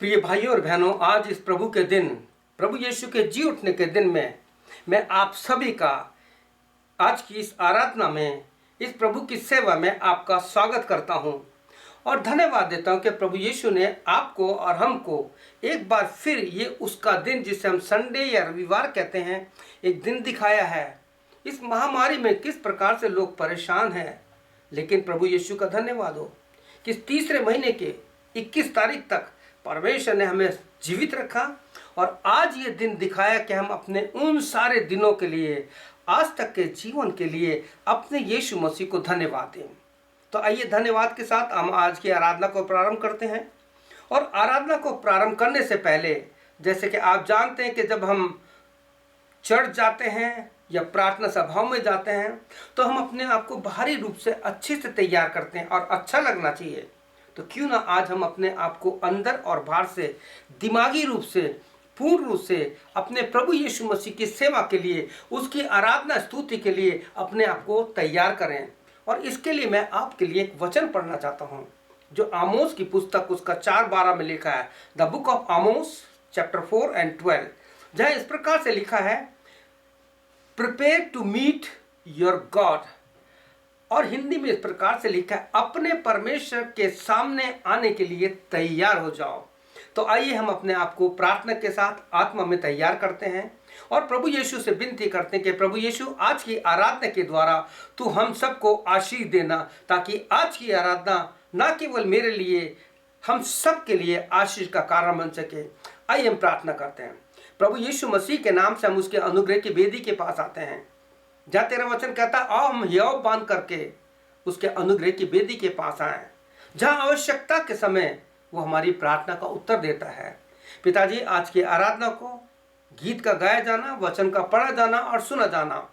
प्रिय भाइयों और बहनों, आज इस प्रभु के दिन, प्रभु यीशु के जी उठने के दिन में मैं आप सभी का आज की इस आराधना में, इस प्रभु की सेवा में आपका स्वागत करता हूं और धन्यवाद देता हूं कि प्रभु यीशु ने आपको और हमको एक बार फिर ये उसका दिन, जिसे हम संडे या रविवार कहते हैं, एक दिन दिखाया है। इस महामारी में किस प्रकार से लोग परेशान हैं, लेकिन प्रभु यीशु का धन्यवाद हो कि इस तीसरे महीने के 21 तारीख तक परमेश्वर ने हमें जीवित रखा और आज ये दिन दिखाया कि हम अपने उन सारे दिनों के लिए, आज तक के जीवन के लिए अपने यीशु मसीह को धन्यवाद दें। तो आइए धन्यवाद के साथ हम आज की आराधना को प्रारंभ करते हैं। और आराधना को प्रारंभ करने से पहले, जैसे कि आप जानते हैं कि जब हम चर्च जाते हैं या प्रार्थना सभाओं में जाते हैं तो हम अपने आप को बाहरी रूप से अच्छे से तैयार करते हैं और अच्छा लगना चाहिए। तो क्यों ना आज हम अपने आप को अंदर और बाहर से, दिमागी रूप से, पूर्ण रूप से अपने प्रभु यीशु मसीह की सेवा के लिए, उसकी आराधना स्तुति के लिए अपने आप को तैयार करें। और इसके लिए मैं आपके लिए एक वचन पढ़ना चाहता हूँ जो आमोस की पुस्तक उसका 4:12 में लिखा है। The book of Amos chapter 4 and 12, जहाँ इस प्रकार से लिखा है, prepare to meet your God. और हिंदी में इस प्रकार से लिखा है, अपने परमेश्वर के सामने आने के लिए तैयार हो जाओ। तो आइए हम अपने आप को प्रार्थना के साथ आत्मा में तैयार करते हैं और प्रभु यीशु से विनती करते हैं कि प्रभु यीशु, आज की आराधना के द्वारा तू हम सबको आशीष देना, ताकि आज की आराधना ना केवल मेरे लिए, हम सब के लिए आशीष का कारण बन सके। आइए हम प्रार्थना करते हैं। प्रभु यीशु मसीह के नाम से हम उसके अनुग्रह की वेदी के पास आते हैं, जहाँ तेरा वचन कहता है, आओ हम हियाव बांध करके उसके अनुग्रह की वेदी के पास आए, जहाँ आवश्यकता के समय वो हमारी प्रार्थना का उत्तर देता है। पिताजी, आज की आराधना को गीत का गाया जाना, वचन का पढ़ा जाना और सुना जाना,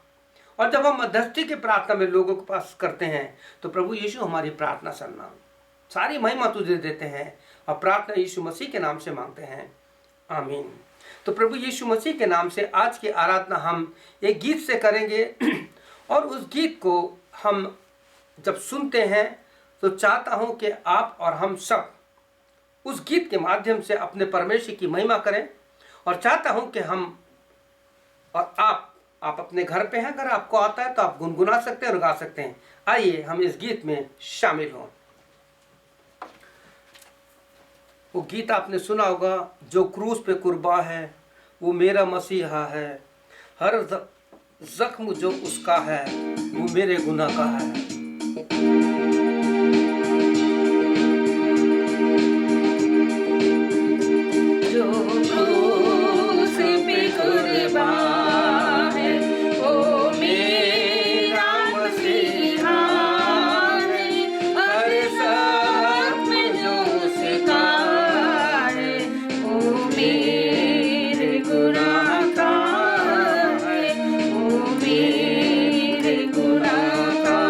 और जब हम मध्यस्थी की प्रार्थना में लोगों के पास करते हैं तो प्रभु यीशु हमारी प्रार्थना सुनना, सारी महिमा तुझे देते हैं और प्रार्थना यीशु मसीह के नाम से मांगते हैं, आमीन। तो प्रभु यीशु मसीह के नाम से आज की आराधना हम एक गीत से करेंगे और उस गीत को हम जब सुनते हैं तो चाहता हूं कि आप और हम सब उस गीत के माध्यम से अपने परमेश्वर की महिमा करें। और चाहता हूं कि हम और आप अपने घर पे हैं, अगर आपको आता है तो आप गुनगुना सकते हैं और गा सकते हैं। आइए हम इस गीत में शामिल हों। वो गीत आपने सुना होगा, जो क्रूस पे कुर्बा है वो मेरा मसीहा है, हर जख्म जो उसका है वो मेरे गुनाह का है। जो क्रूस पे कुर्बान है वो मेरा मसीहा है, हर जख्म जो उसका है वो मेरे गुनाह का है, वो मेरे गुनाह का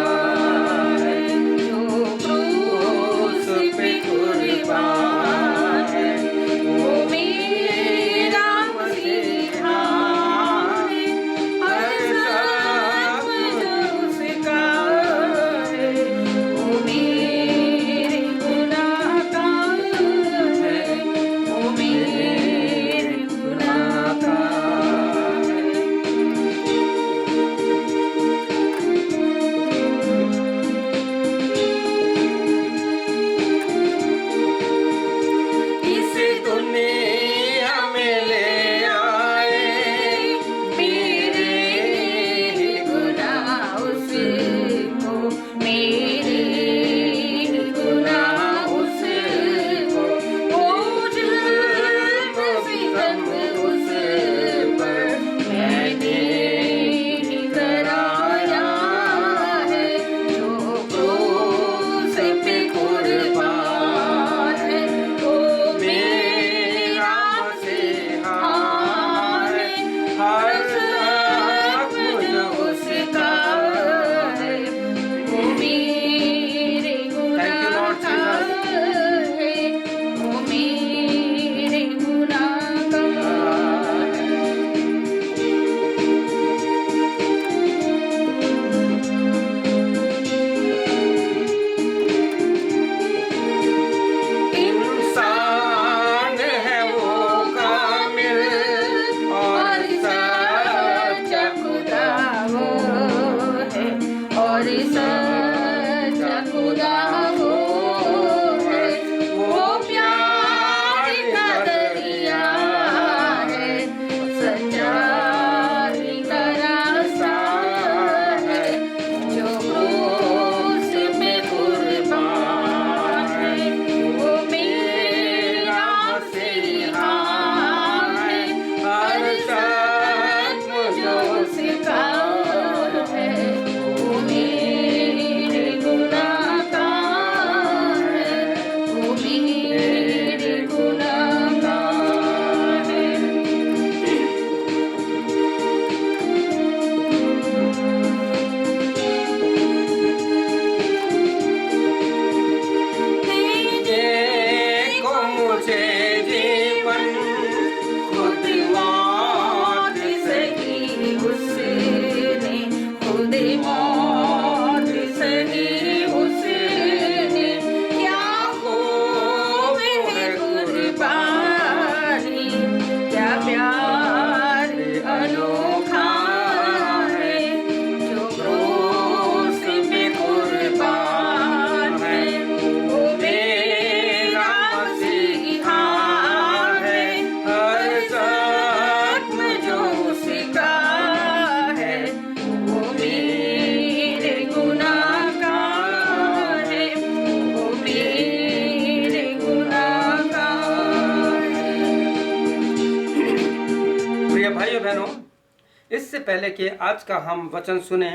इससे पहले कि आज का हम वचन सुने,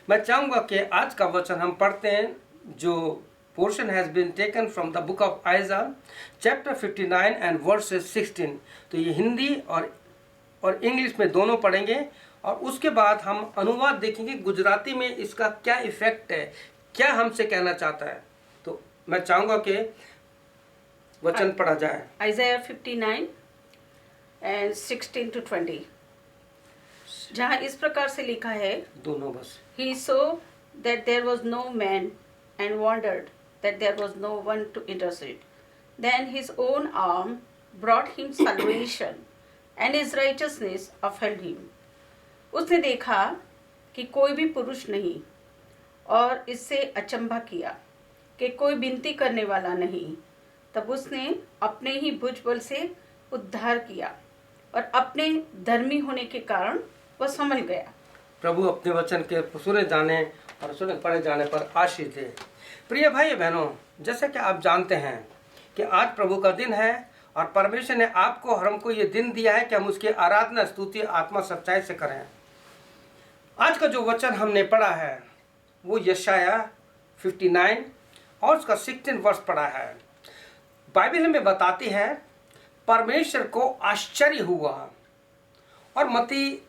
मैं चाहूँगा कि आज का वचन हम पढ़ते हैं, जो portion has been taken from the book of Isaiah chapter 59 and verses 16। तो ये हिंदी और इंग्लिश में दोनों पढ़ेंगे, और उसके बाद हम अनुवाद देखेंगे गुजराती में इसका क्या इफेक्ट है, क्या हमसे कहना चाहता है। तो मैं चाहूँगा कि वचन पढ़ा जाए। Isaiah 59 and 16 to 20, जहाँ इस प्रकार से लिखा है, दोनों बस। He saw that there was no man and wondered that there was no one to intercede. Then his own arm brought him salvation and his righteousness upheld him. उसने देखा कि कोई भी पुरुष नहीं, और इससे अचंभा किया कि कोई विनती करने वाला नहीं। तब उसने अपने ही भुजबल से उद्धार किया, और अपने धर्मी होने के कारण वह संभल गया। प्रभु अपने वचन के सुने जाने और सुने पढ़े जाने पर आशीष दे। प्रिय भाई बहनों, जैसा कि आप जानते हैं कि आज प्रभु का दिन है, और परमेश्वर ने आपको और हमको ये दिन दिया है कि हम उसकी आराधना स्तुति आत्मा सच्चाई से करें। आज का जो वचन हमने पढ़ा है वो यशाया 59 और उसका 16 वर्ष पढ़ा है। बाइबल हमें बताती है परमेश्वर को आश्चर्य हुआ, और मत्ती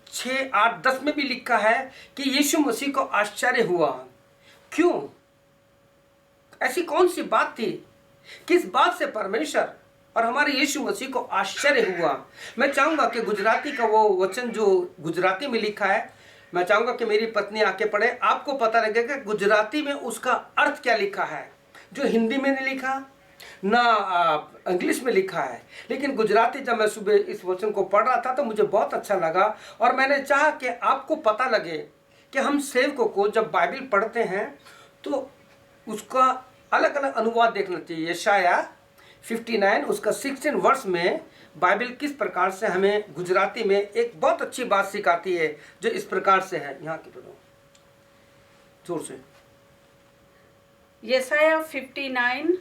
6, 8, 10 में भी लिखा है कि यीशु मसीह को आश्चर्य हुआ। क्यों? ऐसी कौन सी बात थी? किस बात से परमेश्वर और हमारे यीशु मसीह को आश्चर्य हुआ? मैं चाहूँगा कि गुजराती का वो वचन जो गुजराती में लिखा है, मैं चाहूँगा कि मेरी पत्नी आके पढ़े, आपको पता लगेगा गुजराती में उसका अर्थ क्या लिखा है, जो हिंदी में नहीं लिखा ना इंग्लिश में लिखा है। लेकिन गुजराती जब मैं सुबह इस वचन को पढ़ रहा था तो मुझे बहुत अच्छा लगा, और मैंने चाहा कि आपको पता लगे कि हम सेवकों को जब बाइबल पढ़ते हैं तो उसका अलग अलग अनुवाद देखना चाहिए। यशाया 59 उसका 16 वर्ष में बाइबल किस प्रकार से हमें गुजराती में एक बहुत अच्छी बात सिखाती है, जो इस प्रकार से है। यहाँ की पढ़ो जोर से। यशाया 59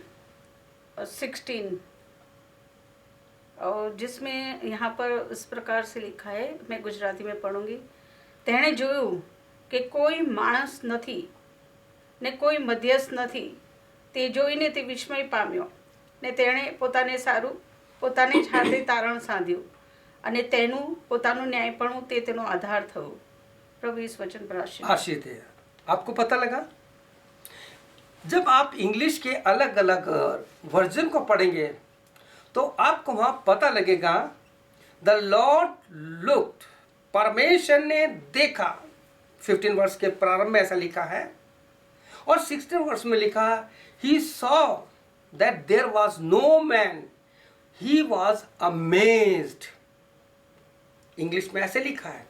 और 16, और जिसमें यहाँ पर इस प्रकार से लिखा है, मैं गुजराती में पढ़ूंगी। तेणे जोયું કે કોઈ માણસ નથી ને કોઈ મધ્યસ્થ નથી, તે જોઈને તે વિસ્મય પામ્યો, ને તેણે પોતાને સારું પોતાને જ હાથે તારણ સાધ્યું, અને તેનું પોતાનું ન્યાયપણું તે તેનો આધાર થયું। પ્રભુ इस वचन पर आशीष है। आपको पता लगा? जब आप इंग्लिश के अलग अलग वर्जन को पढ़ेंगे तो आपको वहाँ पता लगेगा द लॉर्ड लुक्ड, परमेश्वर ने देखा। 15 वर्ष के प्रारंभ में ऐसा लिखा है, और 16 वर्ष में लिखा he saw that there was no man, he was amazed. English में ऐसे लिखा है,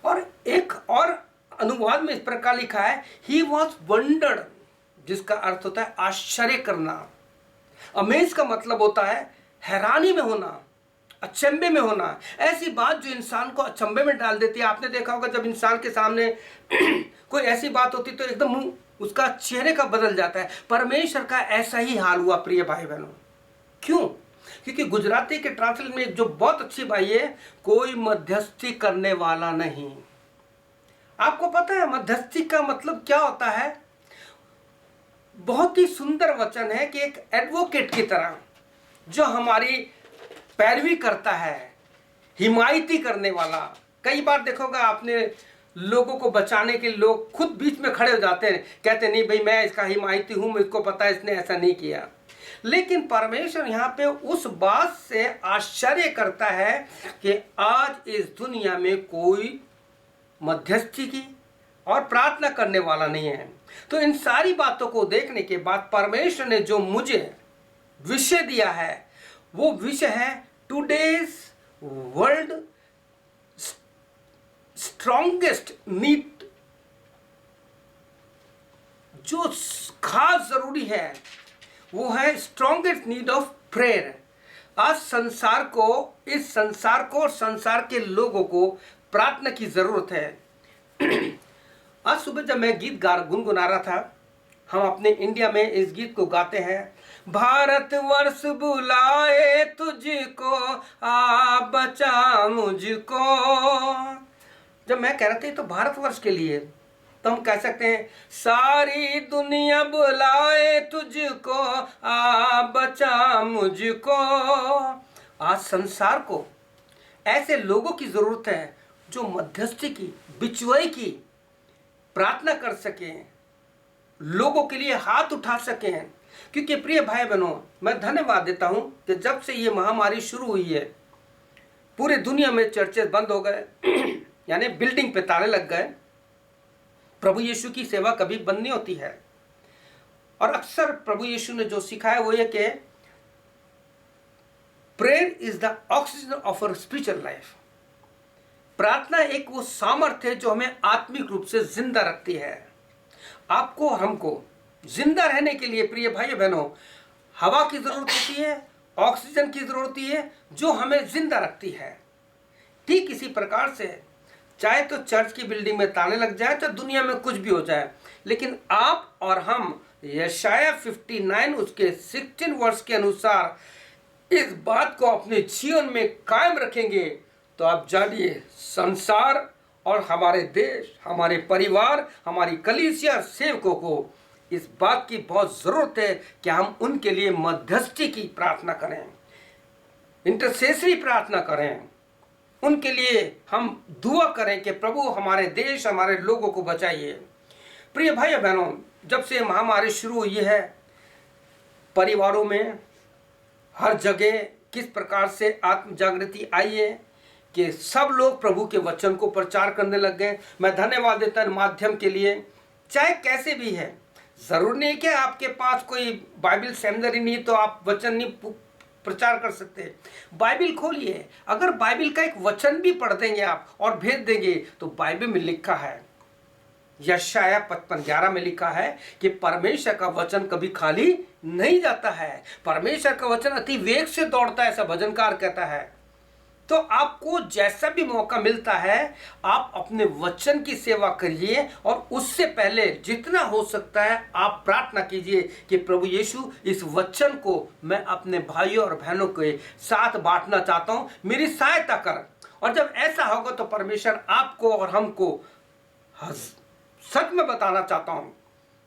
और एक और अनुवाद में इस प्रकार लिखा है ही वाज वंडर्ड, जिसका अर्थ होता है आश्चर्य करना। अमेज का मतलब होता है हैरानी में होना, अचंभे में होना, ऐसी बात जो इंसान को अचंभे में डाल देती है। आपने देखा होगा जब इंसान के सामने कोई ऐसी बात होती तो एकदम मुंह उसका चेहरे का बदल जाता है। परमेश्वर का ऐसा ही हाल हुआ प्रिय भाई बहनों। क्यों? क्योंकि गुजराती के ट्रांसलेट में जो बहुत अच्छी बात है, कोई मध्यस्थी करने वाला नहीं। आपको पता है मध्यस्थी का मतलब क्या होता है? बहुत ही सुंदर वचन है कि एक एडवोकेट की तरह जो हमारी पैरवी करता है, हिमायती करने वाला। कई बार देखोगा आपने लोगों को बचाने के लोग खुद बीच में खड़े हो जाते हैं, कहते नहीं भाई मैं इसका हिमायती हूँ, मुझको पता है इसने ऐसा नहीं किया। लेकिन परमेश्वर यहाँ पे उस बात से आश्चर्य करता है कि आज इस दुनिया में कोई मध्यस्थी की और प्रार्थना करने वाला नहीं है। तो इन सारी बातों को देखने के बाद परमेश्वर ने जो मुझे विषय दिया है वो विषय है टुडेज वर्ल्ड स्ट्रॉन्गेस्ट नीड। जो खास जरूरी है वो है स्ट्रॉन्गेस्ट नीड ऑफ प्रेयर। आज संसार को, इस संसार को और संसार के लोगों को प्रार्थना की जरूरत है। आज सुबह जब मैं गीत गुनगुना रहा था, हम अपने इंडिया में इस गीत को गाते हैं, भारत वर्ष बुलाए तुझको, आ बचा मुझको। जब मैं कह रहा था ये तो भारतवर्ष के लिए, तो हम कह सकते हैं सारी दुनिया बुलाए तुझको, आ बचा मुझको। आज संसार को ऐसे लोगों की जरूरत है जो मध्यस्थी की, बिचवाई की प्रार्थना कर सकें, लोगों के लिए हाथ उठा सकें। क्योंकि प्रिय भाई बहनों, मैं धन्यवाद देता हूं कि जब से ये महामारी शुरू हुई है, पूरे दुनिया में चर्चेस बंद हो गए यानी बिल्डिंग पे ताले लग गए। प्रभु यीशु की सेवा कभी बंद नहीं होती है। और अक्सर प्रभु यीशु ने जो सिखाया वो ये कि prayer is the oxygen of our spiritual life. प्रार्थना एक वो सामर्थ्य है जो हमें आत्मिक रूप से जिंदा रखती है। आपको और हमको जिंदा रहने के लिए प्रिय भाई बहनों, हवा की जरूरत होती है, ऑक्सीजन की जरूरत होती है जो हमें जिंदा रखती है। ठीक इसी प्रकार से चाहे तो चर्च की बिल्डिंग में ताले लग जाए, चाहे दुनिया में कुछ भी हो जाए, लेकिन आप और हम यशाया 59 उसके 16 वर्ष के अनुसार इस बात को अपने जीवन में कायम रखेंगे, तो आप जानिए संसार और हमारे देश, हमारे परिवार, हमारी कलीसिया सेवकों को इस बात की बहुत ज़रूरत है कि हम उनके लिए मध्यस्थी की प्रार्थना करें, इंटरसेसरी प्रार्थना करें, उनके लिए हम दुआ करें कि प्रभु हमारे देश, हमारे लोगों को बचाइए। प्रिय भाई बहनों, जब से महामारी शुरू हुई है, परिवारों में हर जगह किस प्रकार से आत्म जागृति आई है कि सब लोग प्रभु के वचन को प्रचार करने लग गए। मैं धन्यवाद देता हूं माध्यम के लिए, चाहे कैसे भी है। जरूर नहीं कि आपके पास कोई बाइबल सेमिनरी नहीं तो आप वचन नहीं प्रचार कर सकते। बाइबल खोलिए, अगर बाइबल का एक वचन भी पढ़ देंगे आप और भेज देंगे, तो बाइबल में लिखा है, यशाया 55:11 में लिखा है कि परमेश्वर का वचन कभी खाली नहीं जाता है, परमेश्वर का वचन अति वेग से दौड़ता है, ऐसा भजनकार कहता है। तो आपको जैसा भी मौका मिलता है आप अपने वचन की सेवा करिए, और उससे पहले जितना हो सकता है आप प्रार्थना कीजिए कि प्रभु यीशु इस वचन को मैं अपने भाइयों और बहनों के साथ बांटना चाहता हूं, मेरी सहायता कर। और जब ऐसा होगा तो परमेश्वर आपको और हमको सच में बताना चाहता हूं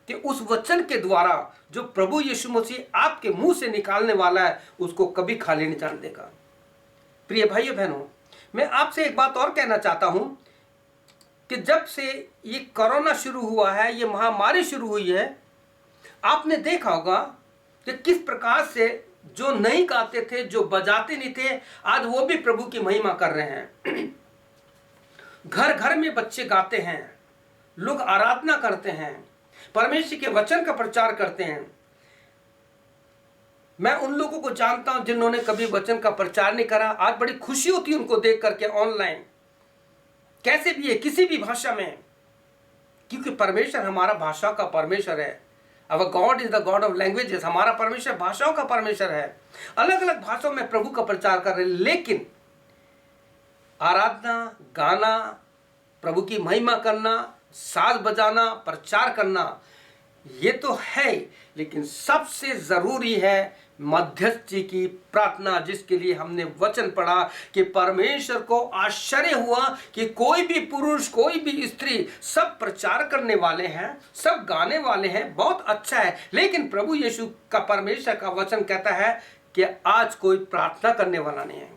कि उस वचन के द्वारा जो प्रभु यीशु मसीह आपके मुंह से निकालने वाला है उसको कभी खाली नहीं जाने देगा। प्रिय भाइयों बहनों, मैं आपसे एक बात और कहना चाहता हूं कि जब से ये कोरोना शुरू हुआ है, ये महामारी शुरू हुई है, आपने देखा होगा कि किस प्रकार से जो नहीं गाते थे, जो बजाते नहीं थे, आज वो भी प्रभु की महिमा कर रहे हैं। घर घर में बच्चे गाते हैं, लोग आराधना करते हैं, परमेश्वर के वचन का प्रचार करते हैं। मैं उन लोगों को जानता हूं जिन्होंने कभी वचन का प्रचार नहीं करा, आज बड़ी खुशी होती है उनको देख करके ऑनलाइन, कैसे भी है, किसी भी भाषा में, क्योंकि परमेश्वर हमारा भाषा का परमेश्वर है। Our God is the God of languages. हमारा परमेश्वर भाषाओं का परमेश्वर है। अलग अलग भाषाओं में प्रभु का प्रचार कर रहे हैं, लेकिन आराधना, गाना, प्रभु की महिमा करना, साज बजाना, प्रचार करना, ये तो है, लेकिन सबसे जरूरी है मध्यस्थी की प्रार्थना, जिसके लिए हमने वचन पढ़ा कि परमेश्वर को आश्चर्य हुआ कि कोई भी पुरुष, कोई भी स्त्री, सब प्रचार करने वाले हैं, सब गाने वाले हैं, बहुत अच्छा है, लेकिन प्रभु यीशु का, परमेश्वर का वचन कहता है कि आज कोई प्रार्थना करने वाला नहीं है।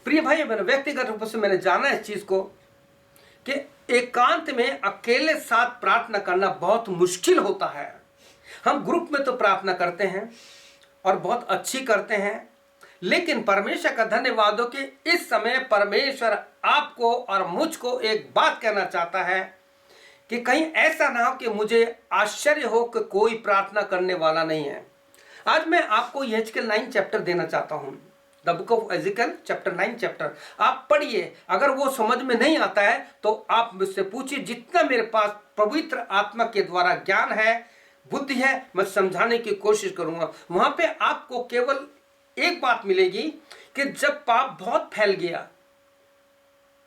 प्रिय भाई बहनों, व्यक्तिगत रूप से मैंने जाना इस चीज को कि एकांत में अकेले साथ प्रार्थना करना बहुत मुश्किल होता है। हम ग्रुप में तो प्रार्थना करते हैं और बहुत अच्छी करते हैं, लेकिन परमेश्वर का धन्यवाद हो कि इस समय परमेश्वर आपको और मुझको एक बात कहना चाहता है कि कहीं ऐसा ना हो कि मुझे आश्चर्य हो कि कोई प्रार्थना करने वाला नहीं है। आज मैं आपको यहेजकेल 9 चैप्टर देना चाहता हूं, the book of Ezekiel chapter 9 chapter. आप पढ़िए, अगर वो समझ में नहीं आता है तो आप मुझसे पूछिए, जितना मेरे पास पवित्र आत्मा के द्वारा ज्ञान है, बुद्धि है, मैं समझाने की कोशिश करूंगा। वहां पे आपको केवल एक बात मिलेगी कि जब पाप बहुत फैल गया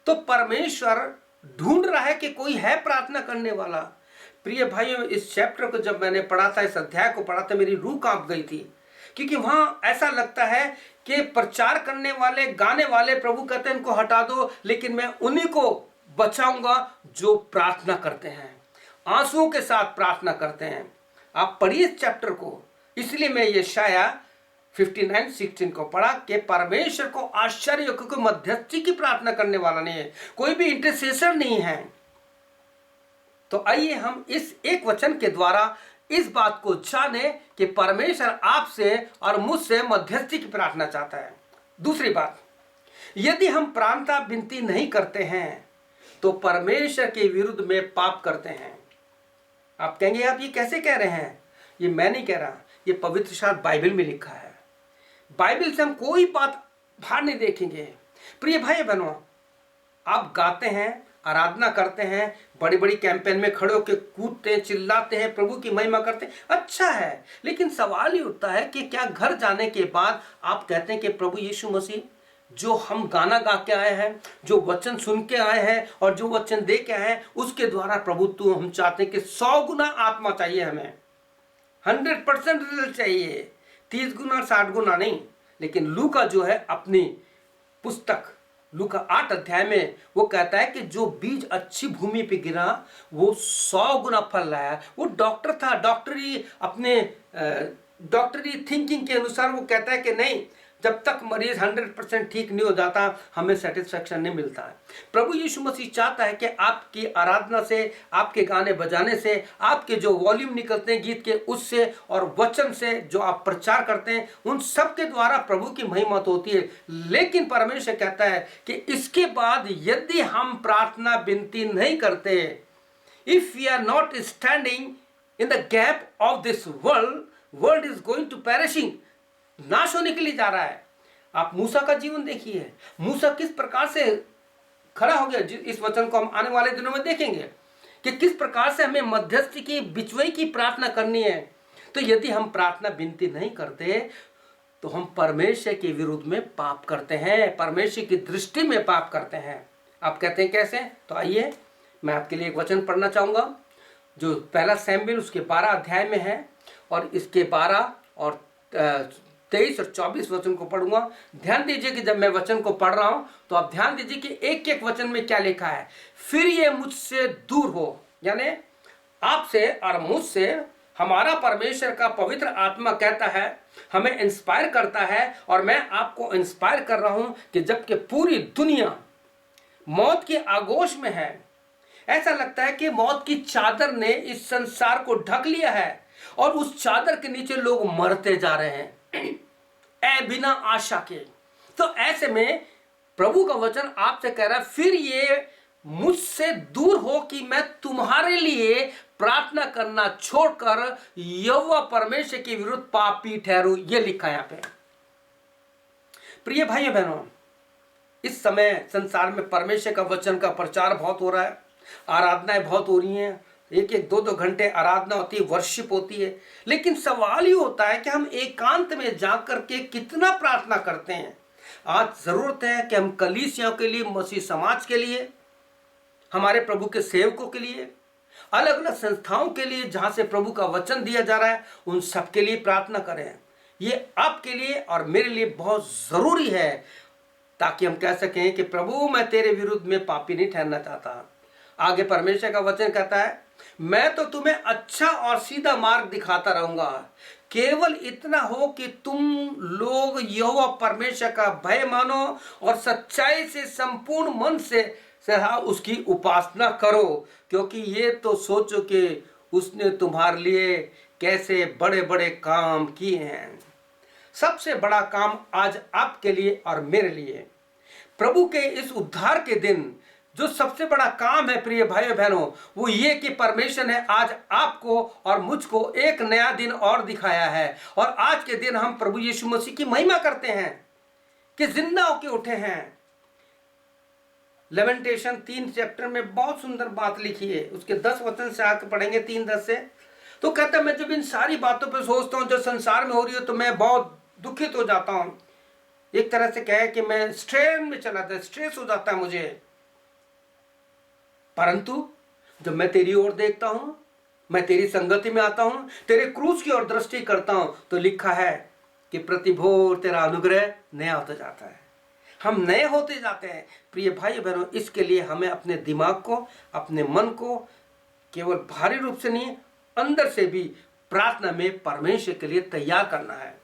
तो परमेश्वर ढूंढ रहा है कि कोई है प्रार्थना करने वाला। प्रिय भाइयों, इस चैप्टर को जब मैंने पढ़ा था, इस अध्याय को पढ़ा था, मेरी रूह कांप गई थी, क्योंकि वहां ऐसा लगता है कि प्रचार करने वाले, गाने वाले, प्रभु कहते हैं इनको हटा दो, लेकिन मैं उन्हीं को बचाऊंगा जो प्रार्थना करते हैं, आंसुओं के साथ प्रार्थना करते हैं। आप पढ़िए इस चैप्टर को। इसलिए मैं यशाया 59:16 को पढ़ा कि परमेश्वर को आश्चर्य, क्योंकि मध्यस्थी की प्रार्थना करने वाला नहीं है, कोई भी इंटरसेसर नहीं है। तो आइए हम इस एक वचन के द्वारा इस बात को जाने कि परमेश्वर आपसे और मुझसे मध्यस्थी की प्रार्थना चाहता है। दूसरी बात, यदि हम प्रार्थना विनती नहीं करते हैं तो परमेश्वर के विरुद्ध में पाप करते हैं। आप कहेंगे आप ये कैसे कह रहे हैं? ये मैं नहीं कह रहा, ये पवित्र शास्त्र बाइबल में लिखा है। बाइबल से हम कोई बात बाहर नहीं देखेंगे। प्रिय भाई बहनों, आप गाते हैं, आराधना करते हैं, बड़ी बड़ी कैंपेन में खड़े होकर कूदते हैं, चिल्लाते हैं, प्रभु की महिमा करते हैं, अच्छा है। लेकिन सवाल ये उठता है कि क्या घर जाने के बाद आप कहते हैं कि प्रभु यीशु मसीह, जो हम गाना गा के आए हैं, जो वचन सुन के आए हैं और जो वचन दे के आए हैं, उसके द्वारा प्रभु तू हम चाहते हैं कि 100 गुना आत्मा चाहिए, हमें 100% रिजल्ट चाहिए, 30 गुना 60 गुना नहीं। लेकिन लूका जो है अपनी पुस्तक लूका 8 अध्याय में वो कहता है कि जो बीज अच्छी भूमि पे गिरा वो 100 गुना फल लाया। वो डॉक्टर था, डॉक्टरी थिंकिंग के अनुसार वो कहता है कि नहीं, जब तक मरीज 100% ठीक नहीं हो जाता हमें सेटिस्फेक्शन नहीं मिलता है। प्रभु यीशु मसीह चाहता है कि आपकी आराधना से, आपके गाने बजाने से, आपके जो वॉल्यूम निकलते हैं गीत के उससे और वचन से जो आप प्रचार करते हैं, उन सब के द्वारा प्रभु की महिमा तो होती है। लेकिन परमेश्वर कहता है कि इसके बाद यदि हम प्रार्थना विनती नहीं करते, if we are not standing in the gap of this world is going to perishing, नाश होने के लिए जा रहा है। आप मूसा का जीवन देखिए, मूसा किस प्रकार से खड़ा हो गया। इस वचन को हम आने वाले दिनों में देखेंगे कि किस प्रकार से हमें मध्यस्थी की, बिचवई की प्रार्थना करनी है। तो यदि हम प्रार्थना विनती नहीं करते तो हम परमेश्वर के विरुद्ध में पाप करते हैं, परमेश्वर की दृष्टि में पाप करते हैं। आप कहते हैं कैसे? तो आइए मैं आपके लिए एक वचन पढ़ना चाहूंगा जो पहला शमूएल उसके 12 अध्याय में है और इसके 12 और 23 और 24 वचन को पढ़ूंगा। ध्यान दीजिए कि जब मैं वचन को पढ़ रहा हूं तो आप ध्यान दीजिए कि एक एक वचन में क्या लिखा है। फिर ये मुझसे दूर हो, यानी आपसे और मुझसे हमारा परमेश्वर का पवित्र आत्मा कहता है, हमें इंस्पायर करता है और मैं आपको इंस्पायर कर रहा हूं कि जबकि पूरी दुनिया मौत की आगोश में है, ऐसा लगता है कि मौत की चादर ने इस संसार को ढक लिया है और उस चादर के नीचे लोग मरते जा रहे हैं बिना आशा के। तो ऐसे में प्रभु का वचन आपसे कह रहा है, फिर ये मुझसे दूर हो कि मैं तुम्हारे लिए प्रार्थना करना छोड़कर यहोवा परमेश्वर के विरुद्ध पापी ठहरूं। ये लिखा है यहाँ पे। प्रिय भाइयों बहनों, इस समय संसार में परमेश्वर का वचन का प्रचार बहुत हो रहा है, आराधनाएं बहुत हो रही हैं, 1-1, 2-2 घंटे आराधना होती है, वर्शिप होती है। लेकिन सवाल ये होता है कि हम एकांत में जाकर के कितना प्रार्थना करते हैं। आज जरूरत है कि हम कलीसियाओं के लिए, मसीह समाज के लिए, हमारे प्रभु के सेवकों के लिए, अलग अलग संस्थाओं के लिए जहां से प्रभु का वचन दिया जा रहा है, उन सब के लिए प्रार्थना करें। ये आपके लिए और मेरे लिए बहुत जरूरी है ताकि हम कह सकें कि प्रभु मैं तेरे विरुद्ध में पापी नहीं ठहरना चाहता। आगे परमेश्वर का वचन कहता है, मैं तो तुम्हें अच्छा और सीधा मार्ग दिखाता रहूंगा, केवल इतना हो कि तुम लोग यहोवा परमेश्वर का भय मानो और सच्चाई से संपूर्ण मन से उसकी उपासना करो, क्योंकि ये तो सोचो कि उसने तुम्हारे लिए कैसे बड़े बड़े काम किए हैं। सबसे बड़ा काम आज आपके लिए और मेरे लिए, प्रभु के इस उद्धार के दिन जो सबसे बड़ा काम है प्रिय भाइयों बहनों, वो ये कि परमेश्वर ने आज आपको और मुझको एक नया दिन और दिखाया है। और आज के दिन हम प्रभु यीशु मसीह की महिमा करते हैं कि जिंदा होके उठे हैं। लेमेंटेशन 3 चैप्टर में बहुत सुंदर बात लिखी है, उसके 10 वचन से आके पढ़ेंगे 3-10 से। तो कहता है, मैं जब इन सारी बातों पर सोचता हूँ जो संसार में हो रही है तो मैं बहुत दुखित हो जाता हूँ। एक तरह से कहे कि मैं स्ट्रेन में चला जाता, स्ट्रेस हो जाता है मुझे। परंतु जब मैं तेरी ओर देखता हूं, मैं तेरी संगति में आता हूं, तेरे क्रूस की ओर दृष्टि करता हूं, तो लिखा है कि प्रतिभोर तेरा अनुग्रह नया होता जाता है। हम नए होते जाते हैं। प्रिय भाई बहनों, इसके लिए हमें अपने दिमाग को, अपने मन को केवल बाहरी रूप से नहीं, अंदर से भी प्रार्थना में परमेश्वर के लिए तैयार करना है।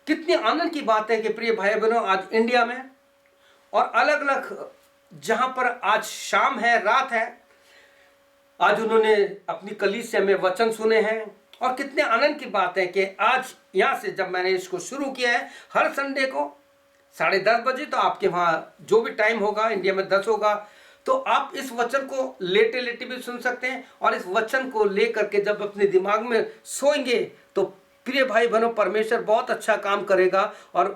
कितनी आनंद की बात है कि प्रिय भाई बहनों, आज इंडिया में और अलग अलग जहां पर आज शाम है, रात है, आज उन्होंने अपनी कलीसिया में वचन सुने हैं। और कितने आनंद की बात है कि आज यहाँ से जब मैंने इसको शुरू किया है, हर संडे को 10:30 बजे, तो आपके वहाँ जो भी टाइम होगा, इंडिया में 10 होगा, तो आप इस वचन को लेटे लेटे भी सुन सकते हैं। और इस वचन को लेकर के जब अपने दिमाग में सोएंगे तो प्रिय भाई बहनों, परमेश्वर बहुत अच्छा काम करेगा। और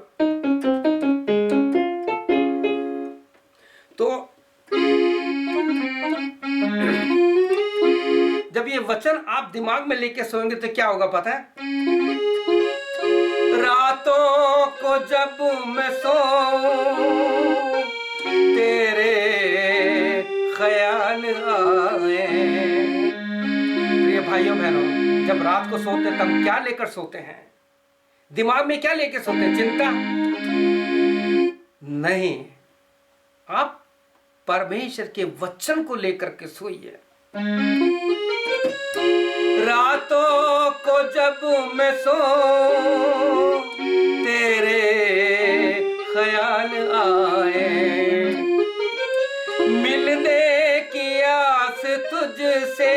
तो जब ये वचन आप दिमाग में लेके सोएंगे तो क्या होगा पता है? रातों को जब मैं सोऊं तेरे ख्याल आए। प्रिय भाइयों बहनों, जब रात को सोते तब क्या लेकर सोते हैं? दिमाग में क्या लेकर सोते हैं? चिंता नहीं, आप परमेश्वर के वचन को लेकर के सोइए। रातों को जब मैं सोऊं तेरे ख्याल आए, मिलने की आस तुझसे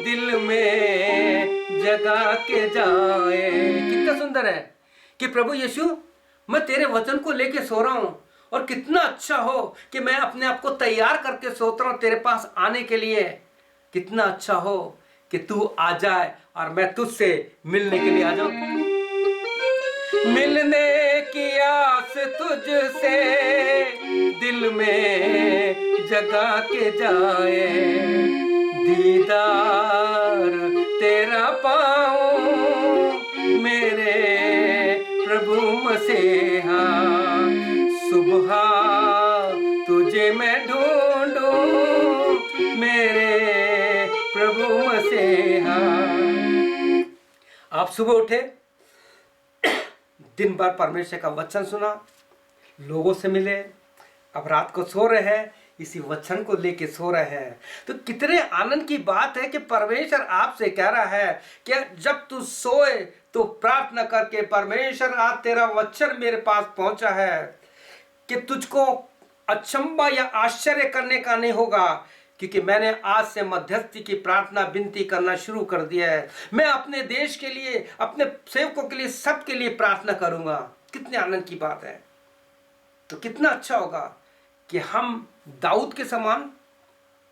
दिल में जगा के जाए। कितना सुंदर है कि प्रभु यीशु, मैं तेरे वचन को लेके सो रहा हूं, और कितना अच्छा हो कि मैं अपने आप को तैयार करके सोता रहा हूं तेरे पास आने के लिए। कितना अच्छा हो कि तू आ जाए और मैं तुझसे मिलने के लिए आ जाऊं। मिलने की आस तुझसे दिल में जगा के जाए, दीदार तेरा पाऊं मेरे प्रभु मसीहा। सुबह तुझे मैं ढूंढूं मेरे प्रभु मसीहा। आप सुबह उठे, दिन भर परमेश्वर का वचन सुना, लोगों से मिले, अब रात को सो रहे हैं, इसी वचन को लेके सो रहे हैं। तो कितने आनंद की बात है कि परमेश्वर आपसे कह रहा है कि जब तू सोए तो प्रार्थना करके, परमेश्वर आज तेरा वचन मेरे पास पहुंचा है कि तुझको अचंभा या आश्चर्य करने का नहीं होगा, क्योंकि मैंने आज से मध्यस्थी की प्रार्थना विनती करना शुरू कर दिया है। मैं अपने देश के लिए, अपने सेवकों के लिए, सबके लिए प्रार्थना करूंगा। कितने आनंद की बात है। तो कितना अच्छा होगा कि हम दाऊद के समान,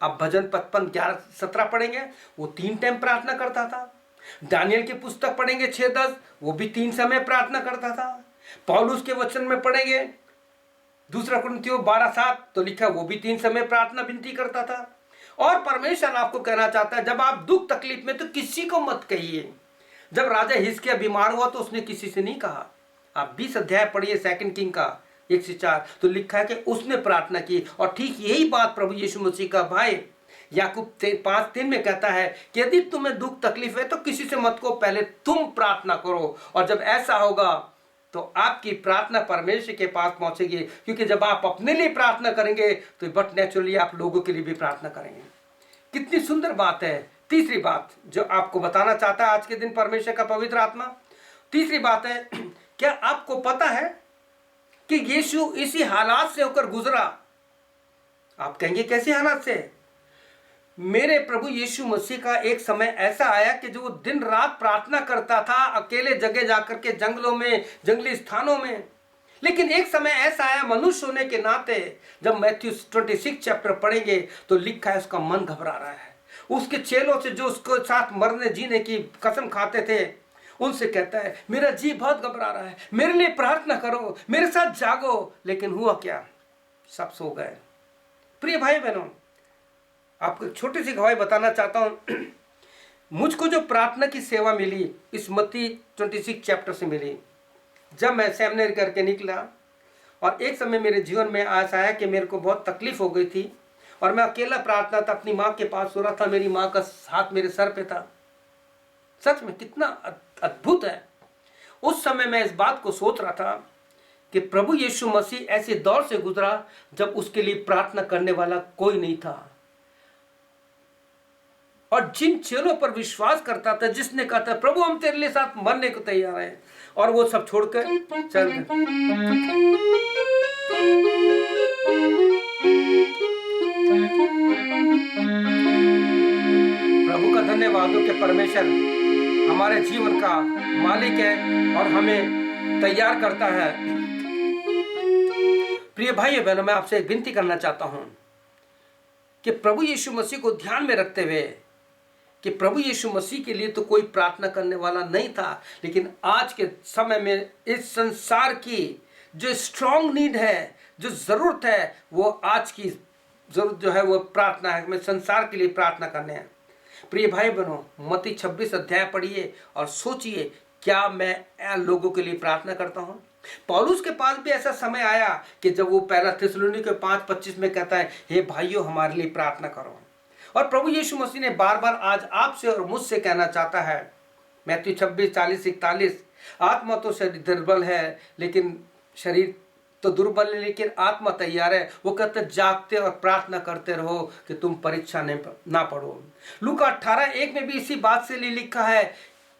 अब भजन 55:11-17 पढ़ेंगे, वो 3 टाइम प्रार्थना करता था। दानियल की पुस्तक पढ़ेंगे 6:10, वो भी 3 समय प्रार्थना करता था। पौलुस के वचन में पढ़ेंगे 2 कुरिन्थियों 12:7, तो लिखा वो भी 3 समय प्रार्थना विनती करता था। और परमेश्वर आपको कहना चाहता है, जब आप दुख तकलीफ में तो किसी को मत कहिए। जब राजा हिजकिय्याह बीमार हुआ तो उसने किसी से नहीं कहा। आप 20 अध्याय पढ़िए 2 किंग का 1-4, तो लिखा है कि उसने प्रार्थना की। और ठीक यही बात प्रभु यीशु मसीह का भाई याकूब 5:3 में कहता है कि यदि तुम्हें दुख तकलीफ है तो किसी से मत को, पहले तुम प्रार्थना करो। और जब ऐसा होगा तो आपकी प्रार्थना परमेश्वर के पास पहुंचेगी, क्योंकि जब आप अपने लिए प्रार्थना करेंगे तो बट नेचुरली आप लोगों के लिए भी प्रार्थना करेंगे। कितनी सुंदर बात है। तीसरी बात जो आपको बताना चाहता है आज के दिन परमेश्वर का पवित्र आत्मा, तीसरी बात है, क्या आपको पता है कि यीशु इसी हालात से होकर गुजरा? आप कहेंगे कैसे हालात से? मेरे प्रभु यीशु मसीह का एक समय ऐसा आया कि जो वो दिन रात प्रार्थना करता था, अकेले जगह जाकर के, जंगलों में, जंगली स्थानों में। लेकिन एक समय ऐसा आया मनुष्य होने के नाते, जब मैथ्यू 26 चैप्टर पढ़ेंगे तो लिखा है उसका मन घबरा रहा है। उसके चेलों से जो उसके साथ मरने जीने की कसम खाते थे, उनसे कहता है मेरा जी बहुत घबरा रहा है, मेरे लिए प्रार्थना करो, मेरे साथ जागो। लेकिन हुआ क्या? सब सो गए। प्रिय भाई बहनों, आपको एक छोटी सी गवाही बताना चाहता हूं। मुझको जो प्रार्थना की सेवा मिली इस मत्ती 26 चैप्टर से मिली। जब मैं सेमिनरी करके निकला और एक समय मेरे जीवन में ऐसा आया कि मेरे को बहुत तकलीफ हो गई थी और मैं अकेला प्रार्थना था, अपनी माँ के पास सो रहा था, मेरी माँ का हाथ मेरे सर पे था। सच में कितना अद्भुत है। उस समय मैं इस बात को सोच रहा था कि प्रभु यीशु मसीह ऐसे दौर से गुजरा जब उसके लिए प्रार्थना करने वाला कोई नहीं था, और जिन चेलों पर विश्वास करता था, जिसने कहा था प्रभु हम तेरे लिए साथ मरने को तैयार हैं, और वो सब छोड़कर चल गए। प्रभु का धन्यवाद हो कि परमेश्वर हमारे जीवन का मालिक है और हमें तैयार करता है। प्रिय भाई बहनों, मैं आपसे एक विनती करना चाहता हूं कि प्रभु यीशु मसीह को ध्यान में रखते हुए कि प्रभु यीशु मसीह के लिए तो कोई प्रार्थना करने वाला नहीं था, लेकिन आज के समय में इस संसार की जो स्ट्रॉन्ग नीड है, जो ज़रूरत है, वो आज की ज़रूरत जो है वो प्रार्थना है। हमें संसार के लिए प्रार्थना करने हैं। प्रिय भाई बहनों, मत्ती 26 अध्याय पढ़िए और सोचिए, क्या मैं लोगों के लिए प्रार्थना करता हूँ? पौलुस के पास भी ऐसा समय आया कि जब वो पहला थिस्सलुनीके 5:25 में कहता है, हे भाइयों हमारे लिए प्रार्थना करो। और प्रभु यीशु मसीह ने बार बार आज आपसे और मुझसे कहना चाहता है, मत्ती 26:40-41, आत्मा तो शरीर दुर्बल है, लेकिन शरीर तो दुर्बल है, लेकिन आत्मा तैयार है। वो कहते जागते और प्रार्थना करते रहो कि तुम परीक्षा ना पड़ो। लूका 18:1 में भी इसी बात से लिखा है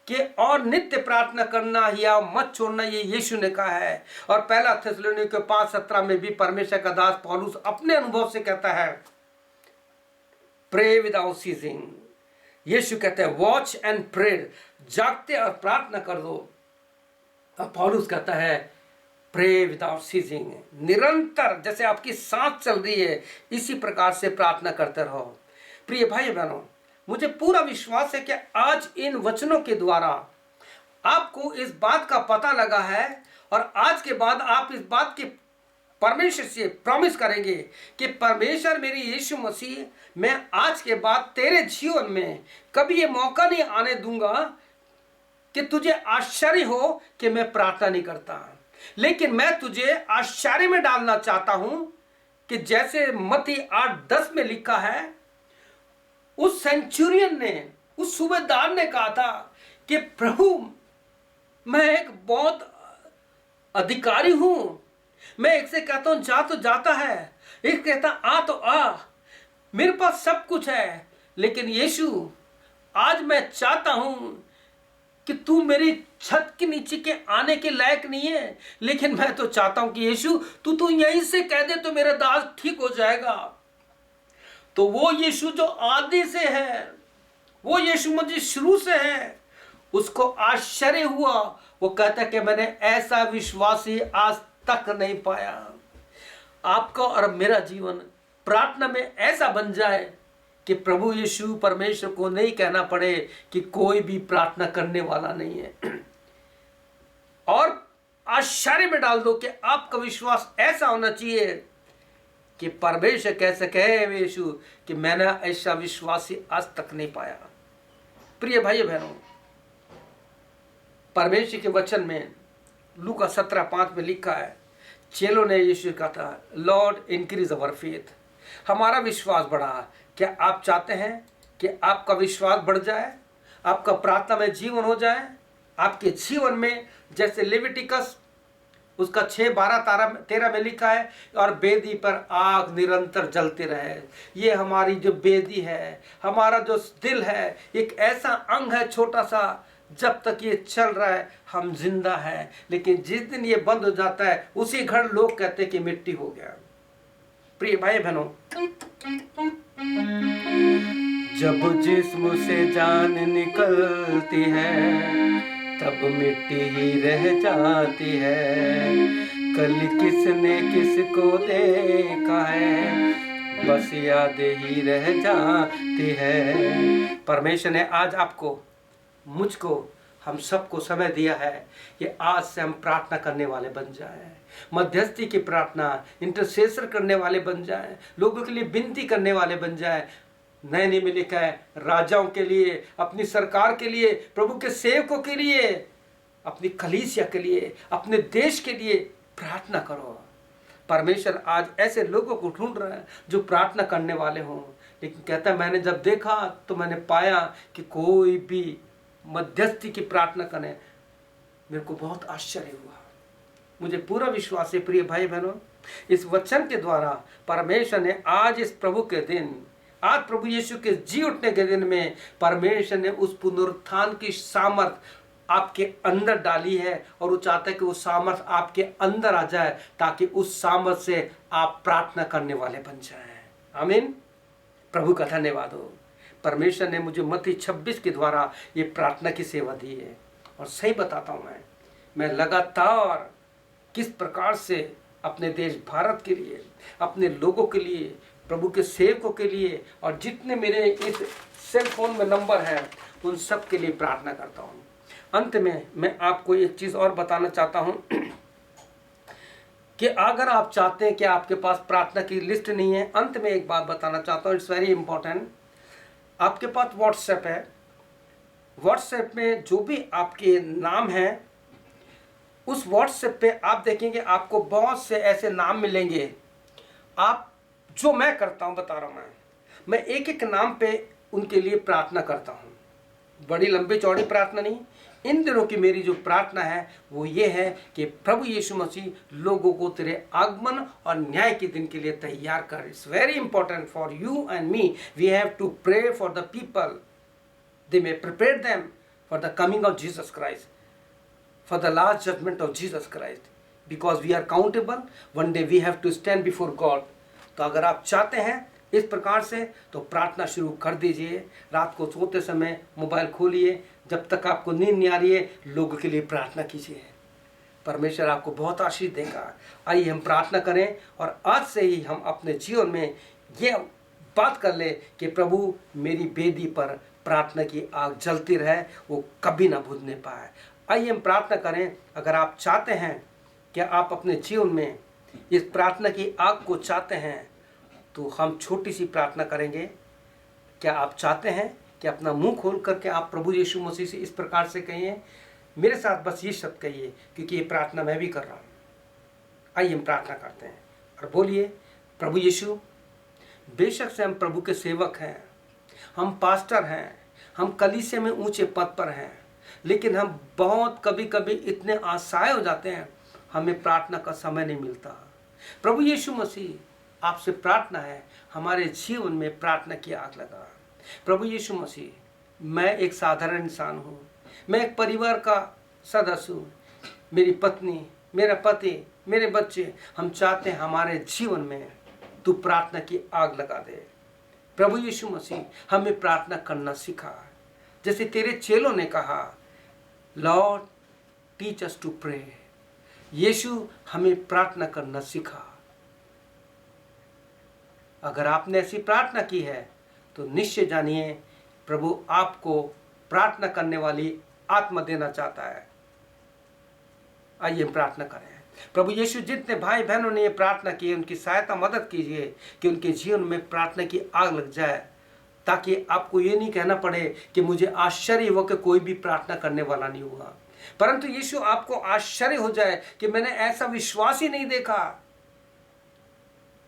कि और नित्य प्रार्थना करना या मत छोड़ना, ये यीशु ने कहा है। और पहला थिस्सलुनीके 5:17 में भी परमेश्वर का दास पौलुस अपने अनुभव से कहता है, प्रे विदाउट सीजिंग। यीशु कहते हैं वॉच एंड प्रे, जागते और प्रार्थना कर दो। और पौलुस कहता है प्रे विदाउट सीजिंग, निरंतर जैसे आपकी सांस चल रही है इसी प्रकार से प्रार्थना करते रहो। प्रिय भाई बहनों, मुझे पूरा विश्वास है कि आज इन वचनों के द्वारा आपको इस बात का पता लगा है, और आज के बाद आप इस बात के परमेश्वर से प्रॉमिस करेंगे कि परमेश्वर मेरी यीशु मसीह, मैं आज के बाद तेरे जीवन में कभी ये मौका नहीं आने दूंगा कि तुझे आश्चर्य हो कि मैं प्रार्थना नहीं करता, लेकिन मैं तुझे आश्चर्य में डालना चाहता हूं कि जैसे मत्ती 8:10 में लिखा है, उस सेंचुरियन ने, उस सूबेदार ने कहा था कि प्रभु मैं एक बहुत अधिकारी हूं, मैं एक से कहता हूं जा तो जाता है, एक कहता आ तो आ, मेरे पास सब कुछ है, लेकिन यीशु आज मैं चाहता हूं कि तू मेरी छत के नीचे के आने के लायक नहीं है, लेकिन मैं तो चाहता हूं कि यीशु तू तो यहीं से कह दे तो मेरा दास ठीक हो जाएगा। तो वो यीशु जो आदि से है, वो यीशु मुझे शुरू से है, उसको आश्चर्य हुआ। वो कहता है कि मैंने ऐसा विश्वासी आज तक नहीं पाया। आपका और मेरा जीवन प्रार्थना में ऐसा बन जाए कि प्रभु यीशु परमेश्वर को नहीं कहना पड़े कि कोई भी प्रार्थना करने वाला नहीं है। और आश्चर्य में डाल दो कि आपका विश्वास ऐसा होना चाहिए कि परमेश्वर कह सके यीशु कि मैंने ऐसा विश्वासी आज तक नहीं पाया। प्रिय भाई बहनों, परमेश्वर के वचन में लूका 17:5 में लिखा है, चेलों ने यीशु कहा था, लॉर्ड इंक्रीज अवर फेथ, हमारा विश्वास बढ़ा। क्या आप चाहते हैं कि आपका विश्वास बढ़ जाए, आपका प्रार्थना में जीवन हो जाए, आपके जीवन में जैसे लेविटिकस उसका 6:12-13 में लिखा है, और बेदी पर आग निरंतर जलते रहे। ये हमारी जो बेदी है, हमारा जो दिल है, एक ऐसा अंग है छोटा सा, जब तक ये चल रहा है हम जिंदा है, लेकिन जिस दिन ये बंद हो जाता है उसी घड़ी लोग कहते हैं कि मिट्टी हो गया। प्रिय भाई बहनों, जब जिस्म से जान निकलती है तब मिट्टी ही रह जाती है, कल किसने किसको देखा है, बस यादें ही रह जाती है। परमेश्वर ने आज आपको, मुझको, हम सबको समय दिया है कि आज से हम प्रार्थना करने वाले बन जाएं, मध्यस्थी की प्रार्थना, इंटरसेसर करने वाले बन जाएं, लोगों के लिए विनती करने वाले बन जाएं। नए नियम में लिखा है, राजाओं के लिए, अपनी सरकार के लिए, प्रभु के सेवकों के लिए, अपनी कलीसिया के लिए, अपने देश के लिए प्रार्थना करो। परमेश्वर आज ऐसे लोगों को ढूंढ रहा है जो प्रार्थना करने वाले हों, लेकिन कहता है मैंने जब देखा तो मैंने पाया कि कोई भी मध्यस्थी की प्रार्थना करें, मेरे को बहुत आश्चर्य हुआ। मुझे पूरा विश्वास है प्रिय भाई बहनों, इस वचन के द्वारा परमेश्वर ने आज इस प्रभु के दिन, आज प्रभु यीशु के जी उठने के दिन में परमेश्वर ने उस पुनरुत्थान की सामर्थ आपके अंदर डाली है, और वो चाहता है कि वो सामर्थ आपके अंदर आ जाए, ताकि उस सामर्थ से आप प्रार्थना करने वाले बन जाएं। आमीन। प्रभु का धन्यवाद हो। परमेश्वर ने मुझे मत्ती 26 के द्वारा ये प्रार्थना की सेवा दी है, और सही बताता हूँ मैं लगातार किस प्रकार से अपने देश भारत के लिए, अपने लोगों के लिए, प्रभु के सेवकों के लिए, और जितने मेरे इस सेल फोन में नंबर हैं उन सब के लिए प्रार्थना करता हूँ। अंत में मैं आपको एक चीज़ और बताना चाहता हूँ कि अगर आप चाहते हैं कि आपके पास प्रार्थना की लिस्ट नहीं है, अंत में एक बात बताना चाहता हूँ, इट्स वेरी इंपॉर्टेंट। आपके पास व्हाट्सएप है, व्हाट्सएप में जो भी आपके नाम हैं, उस व्हाट्सएप पे आप देखेंगे आपको बहुत से ऐसे नाम मिलेंगे। आप जो मैं करता हूँ बता रहा हूँ, मैं एक एक नाम पे उनके लिए प्रार्थना करता हूँ। बड़ी लंबी चौड़ी प्रार्थना नहीं, इन दिनों की मेरी जो प्रार्थना है वो ये है कि प्रभु यीशु मसीह लोगों को तेरे आगमन और न्याय के दिन के लिए तैयार कर। It's very important for you and me, we have to pray for the people, they may prepare them for the coming of Jesus Christ, for the last judgment of Jesus Christ, because we are accountable, one day we have to stand before God। तो अगर आप चाहते हैं इस प्रकार से तो प्रार्थना शुरू कर दीजिए। रात को सोते समय मोबाइल खोलिए, जब तक आपको नींद नहीं आ रही है लोगों के लिए प्रार्थना कीजिए, परमेश्वर आपको बहुत आशीष देगा। आइए हम प्रार्थना करें, और आज से ही हम अपने जीवन में ये बात कर ले कि प्रभु मेरी बेदी पर प्रार्थना की आग जलती रहे, वो कभी ना बुझने पाए। आइए हम प्रार्थना करें। अगर आप चाहते हैं कि आप अपने जीवन में इस प्रार्थना की आग को चाहते हैं तो हम छोटी सी प्रार्थना करेंगे। क्या आप चाहते हैं कि अपना मुंह खोल करके आप प्रभु यीशु मसीह से इस प्रकार से कहिए, मेरे साथ बस ये शब्द कहिए, क्योंकि ये प्रार्थना मैं भी कर रहा हूँ। आइए हम प्रार्थना करते हैं और बोलिए, प्रभु यीशु, बेशक से हम प्रभु के सेवक हैं, हम पास्टर हैं, हम कलीसिया में ऊंचे पद पर हैं, लेकिन हम बहुत कभी कभी इतने असहाय हो जाते हैं, हमें प्रार्थना का समय नहीं मिलता। प्रभु यीशु मसीह आपसे प्रार्थना है, हमारे जीवन में प्रार्थना की आग लगा। प्रभु यीशु मसीह, मैं एक साधारण इंसान हूँ, मैं एक परिवार का सदस्य हूँ, मेरी पत्नी, मेरा पति, मेरे बच्चे, हम चाहते हैं हमारे जीवन में तू प्रार्थना की आग लगा दे। प्रभु यीशु मसीह, हमें प्रार्थना करना सिखा, जैसे तेरे चेलों ने कहा, Lord teach us to pray. यीशु, हमें प्रार्थना करना सिखा। अगर आपने ऐसी प्रार्थना की है तो निश्चय जानिए प्रभु आपको प्रार्थना करने वाली आत्मा देना चाहता है। आइए हम प्रार्थना करें। प्रभु यीशु, जितने भाई बहनों ने ये प्रार्थना की है उनकी सहायता मदद कीजिए कि उनके जीवन में प्रार्थना की आग लग जाए, ताकि आपको ये नहीं कहना पड़े कि मुझे आश्चर्य हुआ कि कोई भी प्रार्थना करने वाला नहीं हुआ, परंतु यीशु आपको आश्चर्य हो जाए कि मैंने ऐसा विश्वास ही नहीं देखा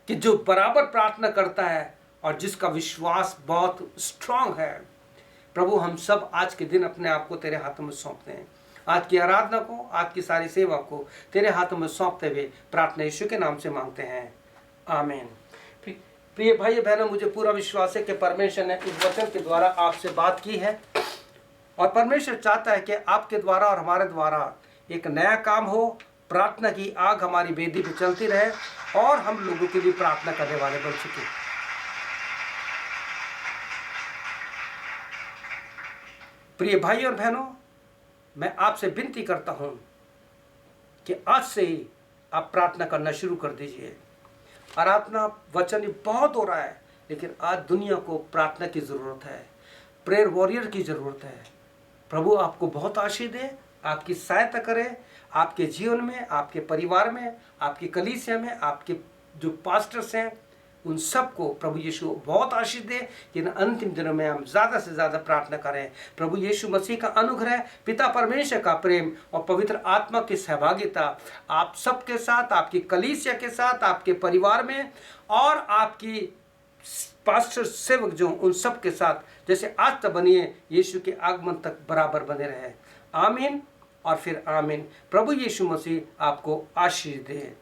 कि जो बराबर प्रार्थना करता है और जिसका विश्वास बहुत स्ट्रांग है। प्रभु, हम सब आज के दिन अपने आप को तेरे हाथों में सौंपते हैं। आज की आराधना को, आज की सारी सेवा को तेरे हाथों में सौंपते हुए प्रार्थना यीशु के नाम से मांगते हैं, आमीन। प्रिय भाई बहनों, मुझे पूरा विश्वास है कि परमेश्वर ने इस वचन के द्वारा आपसे बात की है, और परमेश्वर चाहता है कि आपके द्वारा और हमारे द्वारा एक नया काम हो, प्रार्थना की आग हमारी वेदी पे चलती रहे और हम लोगों के लिए प्रार्थना करने वाले बन सके। प्रिय भाई और बहनों, मैं आपसे विनती करता हूं कि आज से ही आप प्रार्थना करना शुरू कर दीजिए। आराधना वचन बहुत हो रहा है, लेकिन आज दुनिया को प्रार्थना की ज़रूरत है, प्रेयर वॉरियर की ज़रूरत है। प्रभु आपको बहुत आशीष दे, आपकी सहायता करे, आपके जीवन में, आपके परिवार में, आपकी कलीसिया में, आपके जो पास्टर्स हैं उन सबको प्रभु यीशु बहुत आशीष दे कि इन अंतिम दिनों में हम ज़्यादा से ज़्यादा प्रार्थना करें। प्रभु यीशु मसीह का अनुग्रह, पिता परमेश्वर का प्रेम और पवित्र आत्मा की सहभागिता आप सबके साथ, आपकी कलीसिया के साथ, आपके परिवार में और आपकी पास्टर सेवक जो उन सब के साथ जैसे आज तक बनी है, यीशु के आगमन तक बराबर बने रहे। आमीन और फिर आमीन। प्रभु यीशु मसीह आपको आशीष दे।